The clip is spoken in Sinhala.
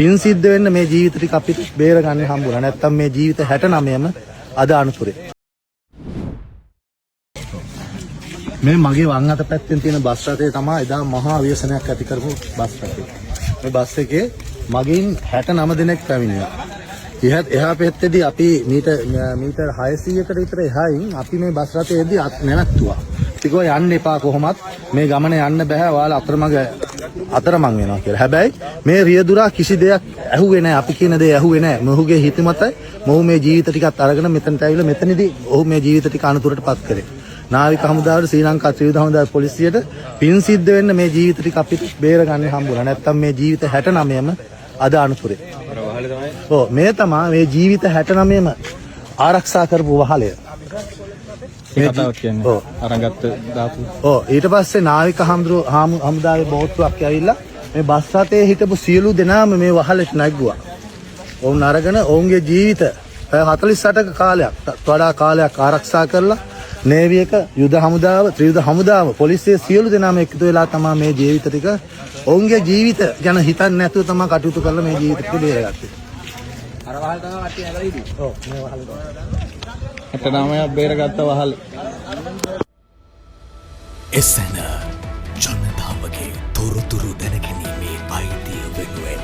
පින් සිද්ධ වෙන්න මේ ජීවිත ටික අපිට බේර ගන්න හම්බුණා. නැත්තම් මේ ජීවිත 69ම අද අනුතරේ. මේ මගේ වම් අත පැත්තෙන් තියෙන බස් රථය තමයි එදා මහා ව්‍යසනයක් ඇති කරපු බස් රථය. මේ බස් එකේ මගින් 69 දෙනෙක් පැමිණියා. එහා පැත්තේදී අපි මීටර් 600කට විතර එහායින් අපි මේ බස් රථයේදී නැවැත්තුවා. ටිකෝ යන්න එපා කොහොමත් මේ ගමන යන්න බෑ. ඔයාලා අතරමං වෙනවා කියලා. හැබැයි මේ රියදුරා කිසි දෙයක් ඇහුවේ නැහැ. අපි කියන දේ ඇහුවේ නැහැ. මොහුගේ හිතමතයි මොහු මේ ජීවිත ටිකත් අරගෙන මෙතනට ඇවිල්ලා මෙතනදී ඔහු මේ ජීවිත ටික අනතුරටපත් කරේ. නාවික හමුදාවට ශ්‍රී ලංකා ත්‍රිවිධ හමුදාවේ පොලිසියට පින් සිද්ධ වෙන්න මේ ජීවිත ටික අපිට බේර ගන්න හම්බුණා. නැත්තම් මේ ජීවිත 69ම අද අනුතරේ. ඔව් මේ තමයි මේ ජීවිත 69ම ආරක්ෂා කරපු වහලය. මේ කතාවක් කියන්නේ. ඔව් අරන්ගත්ත දාපු. ඔව් ඊට පස්සේ නාවික හමුදාවේ බෝට්ටුවක් ඇවිල්ලා මේ බස් රථයේ හිටපු සියලු දෙනාම මේ වහලට නැග්ගුවා. ඔවුන් අරගෙන ඔවුන්ගේ ජීවිත 48ක කාලයක් වඩා කාලයක් ආරක්ෂා කරලා නේවි එක යුද හමුදාව ත්‍රිවිධ හමුදාව පොලිසිය සියලු දෙනාම එකතු වෙලා තමයි මේ ජීවිත ටික ඔවුන්ගේ ජීවිත ගැන හිතන්නේ නැතුව තමයි කටයුතු කරලා මේ ජීවිත ටික බේරගත්තේ. අර වහල් තමයි වටේ ඇදලා හිටියේ. ඔව් මේ වහල තමයි. 69ක් බේරගත්ත වහල්. එසැන ජනතාවගේ තොරතුරු දැනගැනීමේ අයිතිය වෙනුවෙන්